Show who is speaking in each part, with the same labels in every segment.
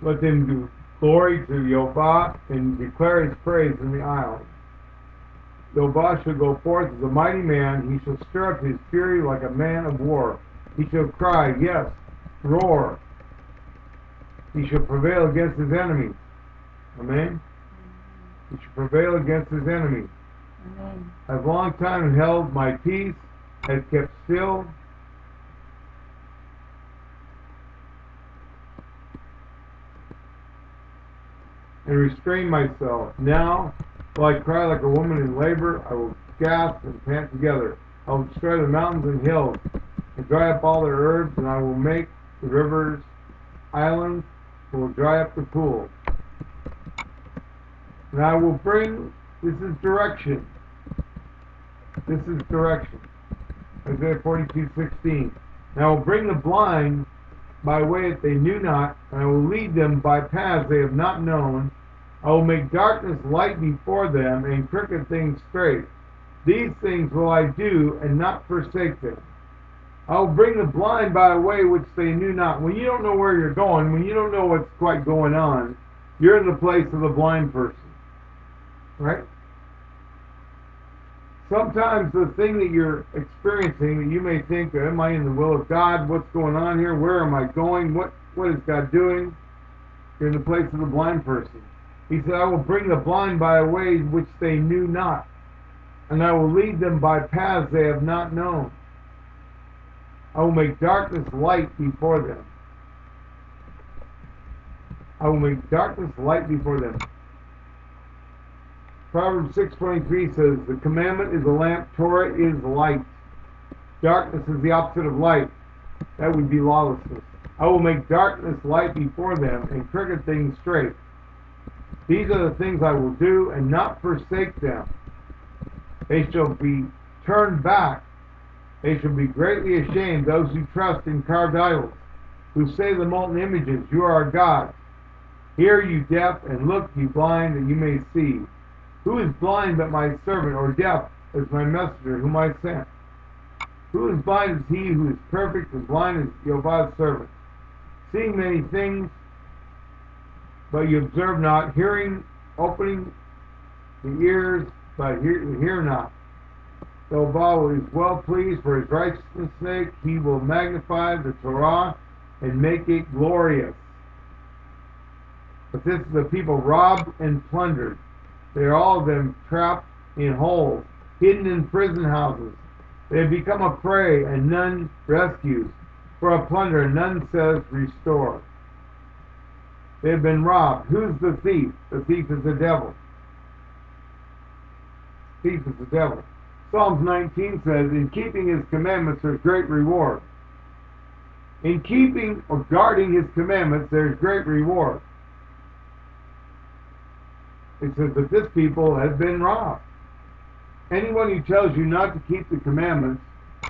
Speaker 1: Let them do glory to Yahweh and declare his praise in the isles. Yahweh shall go forth as a mighty man. He shall stir up his fury like a man of war. He shall cry, yes, roar. He shall prevail against his enemies. Amen. He shall prevail against his enemies.
Speaker 2: Amen.
Speaker 1: I've long time held my peace, have kept still. And restrain myself. Now, will I cry like a woman in labor? I will gasp and pant together. I will destroy the mountains and hills, and dry up all their herbs, and I will make the rivers islands, and will dry up the pools. And I will bring, this is direction. This is direction. Isaiah 42:16. And I will bring the blind by a way that they knew not, and I will lead them by paths they have not known. I will make darkness light before them, and crooked things straight. These things will I do, and not forsake them. I will bring the blind by a way which they knew not. When you don't know where you're going, when you don't know what's quite going on, you're in the place of the blind person. Right? Sometimes the thing that you're experiencing that you may think, am I in the will of God? What's going on here? Where am I going? What is God doing? You're in the place of the blind person. He said, I will bring the blind by a way which they knew not, and I will lead them by paths they have not known. I will make darkness light before them. I will make darkness light before them. Proverbs 6:23 says, the commandment is a lamp, Torah is light. Darkness is the opposite of light. That would be lawlessness. I will make darkness light before them, and crooked things straight. These are the things I will do, and not forsake them. They shall be turned back. They shall be greatly ashamed, those who trust in carved idols, who say to the molten images, you are our God. Hear, you deaf, and look, you blind, that you may see. Who is blind but my servant, or deaf as my messenger, whom I sent? Who is blind as he who is perfect, and blind as Jehovah's servant? Seeing many things, but you observe not, hearing, opening the ears, but hear not. Jehovah is well pleased for his righteousness' sake. He will magnify the Torah and make it glorious. But this is the people robbed and plundered. They are all of them trapped in holes, hidden in prison houses. They have become a prey, and none rescues. For a plunder, none says, restore. They have been robbed. Who's the thief? The thief is the devil. The thief is the devil. Psalms 19 says, in keeping his commandments there's great reward. In keeping or guarding his commandments there's great reward. It says that this people has been robbed. Anyone who tells you not to keep the commandments,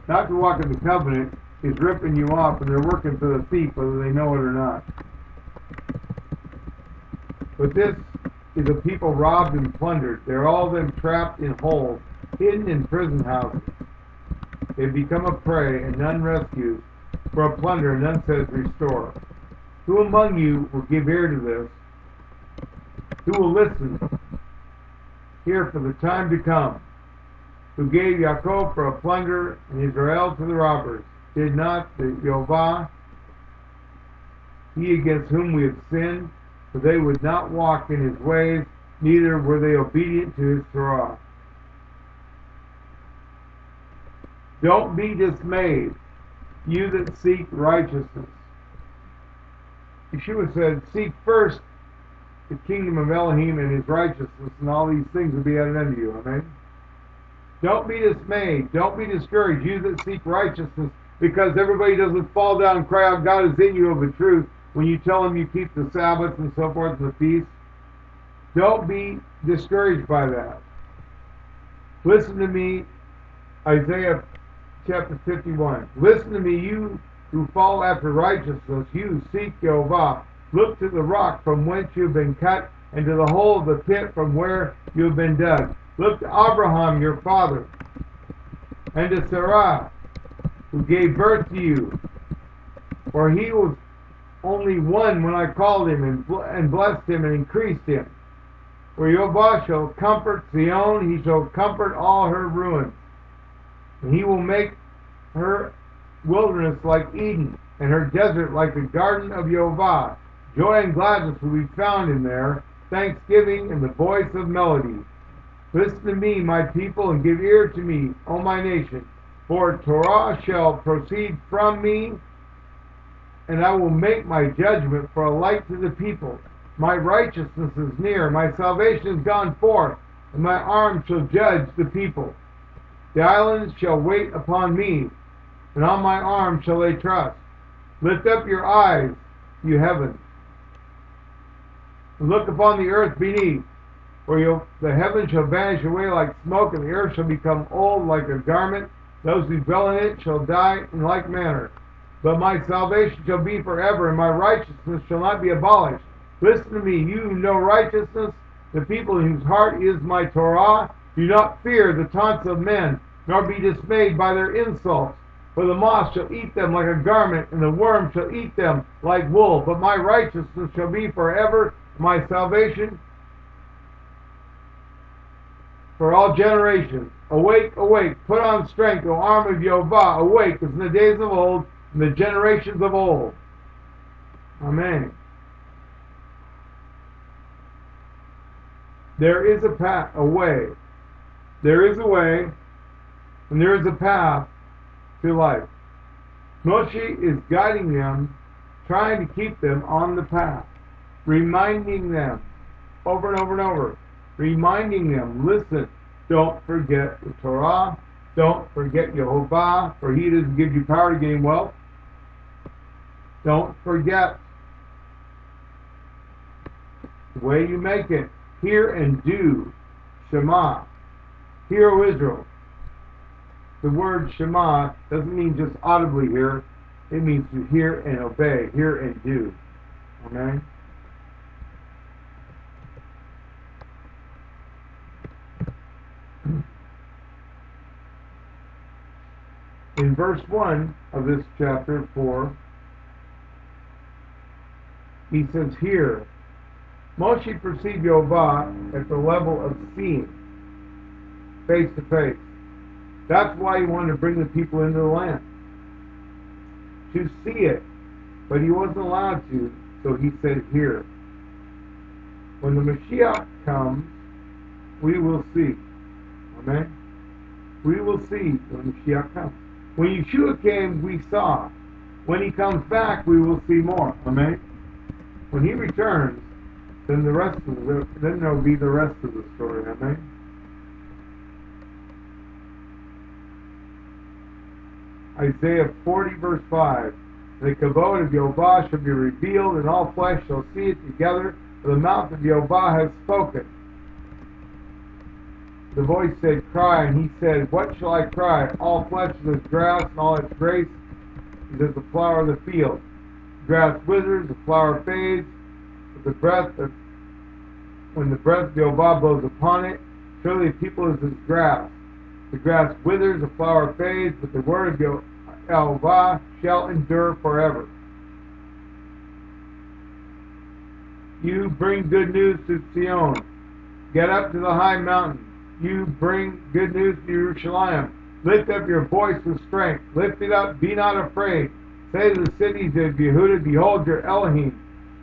Speaker 1: not to walk in the covenant, is ripping you off, and they're working for the thief, whether they know it or not. But this is a people robbed and plundered. They're all of them trapped in holes, hidden in prison houses. They've become a prey, and none rescues. For a plunder, none says restore. Who among you will give ear to this? Who will listen? Hear for the time to come. Who gave Yaakov for a plunder, and Israel to the robbers? Did not the Jehovah, he against whom we have sinned? For they would not walk in his ways, neither were they obedient to his Torah. Don't be dismayed, you that seek righteousness. Yeshua said, seek first the kingdom of Elohim and his righteousness, and all these things will be added unto you. Amen? Don't be dismayed. Don't be discouraged, you that seek righteousness, because everybody doesn't fall down and cry out, God is in you of the truth, when you tell them you keep the Sabbath and so forth and the feast. Don't be discouraged by that. Listen to me, Isaiah chapter 51. Listen to me, you who follow after righteousness, you who seek Jehovah. Look to the rock from whence you have been cut, and to the hole of the pit from where you have been dug. Look to Abraham your father, and to Sarah, who gave birth to you. For he was only one when I called him and blessed him and increased him. For Jehovah shall comfort Zion, he shall comfort all her ruins. And he will make her wilderness like Eden, and her desert like the garden of Jehovah. Joy and gladness will be found in there, thanksgiving and the voice of melody. Listen to me, my people, and give ear to me, O my nation. For Torah shall proceed from me, and I will make my judgment for a light to the people. My righteousness is near, my salvation is gone forth, and my arm shall judge the people. The islands shall wait upon me, and on my arm shall they trust. Lift up your eyes, you heavens, and look upon the earth beneath. For the heavens shall vanish away like smoke, and the earth shall become old like a garment. Those who dwell in it shall die in like manner. But my salvation shall be forever, and my righteousness shall not be abolished. Listen to me, you who know righteousness, the people whose heart is my Torah. Do not fear the taunts of men, nor be dismayed by their insults. For the moth shall eat them like a garment, and the worm shall eat them like wool. But my righteousness shall be forever, my salvation for all generations. Awake, awake, put on strength, O arm of Jehovah. Awake, as in the days of old, in the generations of old. Amen. There is a path, a way. There is a way, and there is a path to life. Moshe is guiding them, trying to keep them on the path, reminding them over and over and over, reminding them, listen, don't forget the Torah, don't forget Jehovah, for he doesn't give you power to gain wealth. Don't forget the way you make it. Hear and do. Shema. Hear, O Israel. The word Shema doesn't mean just audibly hear. It means to hear and obey. Hear and do. Amen? In verse 1 of this chapter 4, he says, here, Moshe perceived Jehovah at the level of seeing, face to face. That's why he wanted to bring the people into the land, to see it, but he wasn't allowed to, so he said, here. When the Mashiach comes, we will see. Amen? We will see when Mashiach comes. When Yeshua came, we saw. When he comes back, we will see more. Amen? When he returns, then there will be the rest of the story. Amen? Isaiah 40 verse 5. The kavod of Jehovah shall be revealed, and all flesh shall see it together, for the mouth of Jehovah has spoken. The voice said, cry, and he said, what shall I cry? All flesh is as grass, and all its grace is as the flower of the field. The grass withers, the flower fades, but when the breath of Jehovah blows upon it, surely the people is as grass. The grass withers, the flower fades, but the word of Jehovah shall endure forever. You bring good news to Zion. Get up to the high mountain. You bring good news to Jerusalem. Lift up your voice with strength. Lift it up, be not afraid. Say to the cities of Yehudah, behold your Elohim.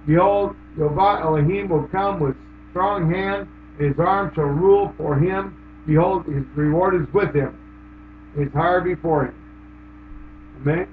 Speaker 1: Behold, Jehovah Elohim will come with strong hand, and his arm shall rule for him. Behold, his reward is with him, his hire before him. Amen.